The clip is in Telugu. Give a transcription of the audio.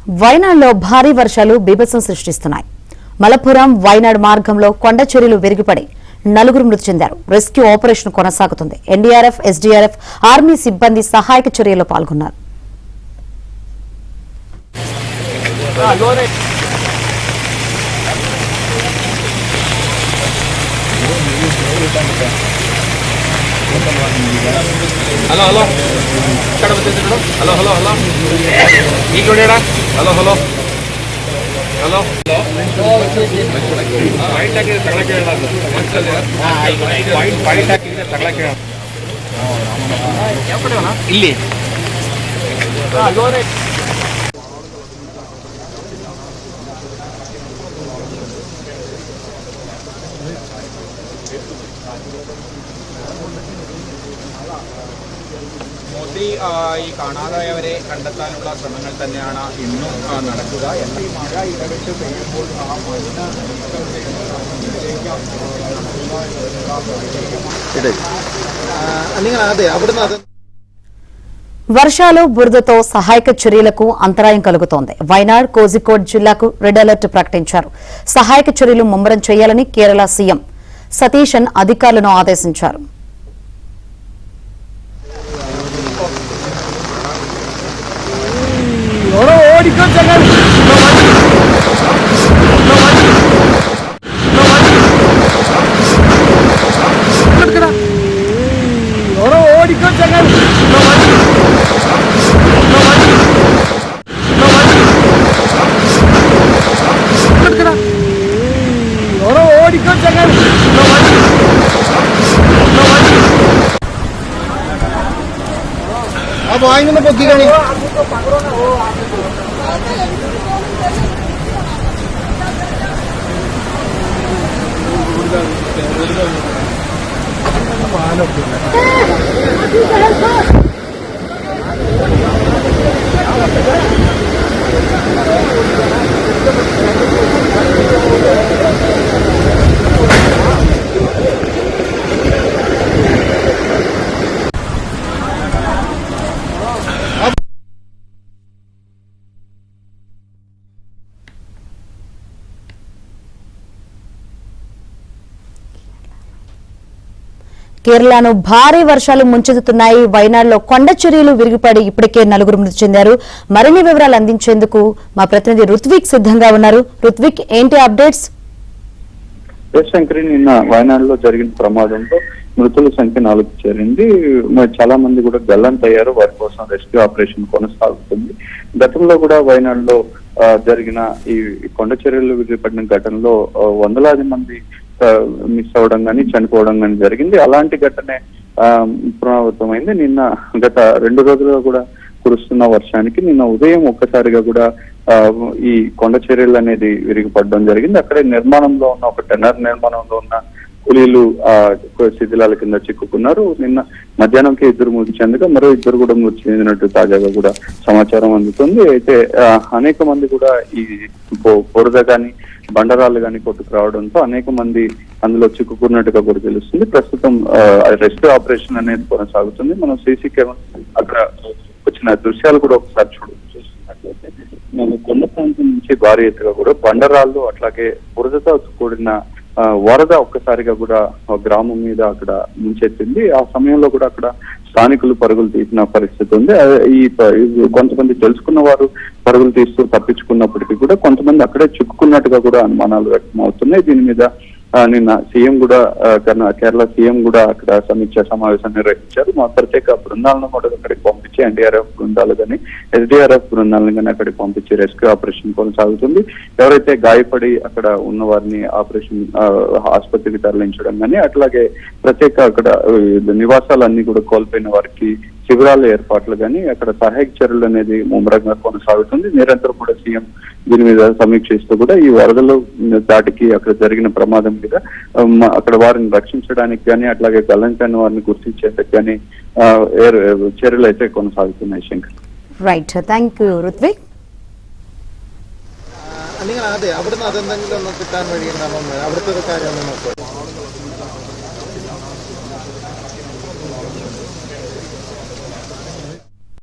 వైనాడ్లో భారీ వర్షాలు బీభత్సం సృష్టిస్తున్నాయి. మలపురం వైనాడ్ మార్గంలో కొండ చర్యలు విరిగిపడి నలుగురు మృతి చెందారు. రెస్క్యూ ఆపరేషన్ కొనసాగుతుంది. ఎన్డీఆర్ఎఫ్, ఎస్డీఆర్ఎఫ్, ఆర్మీ సిబ్బంది సహాయక చర్యల్లో పాల్గొన్నారు. హలో హలో ఇక్కడ హలో హలో హలో మీకు హలో హలో హలో ಇಲ್ಲಿ മോദി ഈ കാണാതായവരെ കണ്ടെത്താനുള്ള ശ്രമങ്ങൾ തന്നെയാണ് ഇന്നും നടക്കുക. എന്നാൽ ഈ മഴ ഇടവിട്ട് പെയ്യുമ്പോൾ ആ മണ്ണിന് వర్షాలు బురదతో సహాయక చర్యలకు అంతరాయం కలుగుతోంది. వైనాడ్, కోజికోడ్ జిల్లాకు రెడ్ అలర్ట్ ప్రకటించారు. సహాయక చర్యలు ముమ్మరం చేయాలని కేరళ సీఎం సతీశన్ అధికారులను ఆదేశించారు. अब आएंगे ना पक्की गाड़ी కేరళను భారీ వర్షాలు ముంచెత్తుతున్నాయి. వైనాడ్లో కొండ చర్యలు విరిగిపడి ఇప్పటికే నలుగురు మృతి చెందారు. మరిన్ని వివరాలు అందించేందుకు మా ప్రతినిధి రుత్విక్ సిద్ధంగా ఉన్నారు. రుత్విక్, ఏంటి అప్డేట్స్? శంకరి, నిన్న వైనాడులో జరిగిన ప్రమాదంలో మృతుల సంఖ్య 4కు చేరింది. చాలా మంది కూడా గల్లంతయ్యారు. వారి కోసం రెస్క్యూ ఆపరేషన్ కొనసాగుతుంది. గతంలో కూడా వైనాడులో జరిగిన ఈ కొండ చర్యలు విరిగిపడిన ఘటనలో వందలాది మంది మిస్ అవ్వడం కానీ చనిపోవడం కానీ జరిగింది. అలాంటి ఘటనే పునరావృతమైంది. నిన్న గత 2 రోజులుగా కూడా కురుస్తున్న వర్షానికి నిన్న ఉదయం ఒక్కసారిగా కూడా ఈ కొండ చర్యలు అనేది విరిగిపడడం జరిగింది. అక్కడే నిర్మాణంలో ఉన్న ఒక టెన్నర్ నిర్మాణంలో ఉన్న కూలీలు శిథిలాల కింద చిక్కుకున్నారు. నిన్న మధ్యాహ్నంకి 2 మృతి చెందగా మరో 2 కూడా మృతి చెందినట్టు తాజాగా కూడా సమాచారం అందుతుంది. అయితే అనేక మంది కూడా ఈ బురద కానీ బండరాలు కానీ కొట్టుకు రావడంతో అనేక మంది అందులో చిక్కుకున్నట్టుగా కూడా తెలుస్తుంది. ప్రస్తుతం రెస్క్యూ ఆపరేషన్ అనేది కొనసాగుతుంది. మనం సీసీ కెమెరా అక్కడ వచ్చిన దృశ్యాలు కూడా ఒకసారి చూస్తున్నట్లయితే కొండ ప్రాంతం నుంచి భారీ ఎత్తుగా కూడా బండరాళ్ళు అట్లాగే బురదతో కూడిన వరద ఒక్కసారిగా కూడా గ్రామం మీద అక్కడ ముంచెత్తింది. ఆ సమయంలో కూడా అక్కడ స్థానికులు పరుగులు తీసిన పరిస్థితి ఉంది. ఈ కొంతమంది తెలుసుకున్న వారు పరుగులు తీస్తూ తప్పించుకున్నప్పటికీ కూడా కొంతమంది అక్కడే చిక్కుకున్నట్టుగా కూడా అనుమానాలు వ్యక్తం అవుతున్నాయి. దీని మీద నిన్న సీఎం కూడా కేరళ సీఎం కూడా అక్కడ సమీక్ష సమావేశం నిర్వహించారు. మా ప్రత్యేక బృందాలను కూడా అక్కడికి పంపించి ఎన్డీఆర్ఎఫ్ బృందాలు కానీ ఎస్డీఆర్ఎఫ్ బృందాలను కానీ అక్కడికి పంపించి రెస్క్యూ ఆపరేషన్ కొనసాగుతుంది. ఎవరైతే గాయపడి అక్కడ ఉన్న వారిని ఆపరేషన్ ఆసుపత్రికి తరలించడం కానీ అట్లాగే ప్రత్యేక అక్కడ నివాసాలన్నీ కూడా కోల్పోయిన వారికి శిబిరాల ఏర్పాట్లు కానీ అక్కడ సహాయక చర్యలు అనేది ముమ్మరంగా కొనసాగుతుంది. నిరంతరం కూడా సీఎం దీని మీద సమీక్షిస్తూ కూడా ఈ వరదలు దాటికి అక్కడ జరిగిన ప్రమాదం మీద అక్కడ వారిని రక్షించడానికి కానీ అట్లాగే గల్లంతైన వారిని గుర్తించేందుకు కానీ చర్యలు అయితే కొనసాగుతున్నాయి. Shankar, right, thank you Ruthvik. അല്ലെങ്കിൽ അതെ അവിടുന്ന് അതെന്തെങ്കിലും ഒന്ന് കിട്ടാൻ വഴിയുണ്ടാവും. അവിടുത്തെ ഒരു കാര്യം ഒന്ന് നോക്കുക.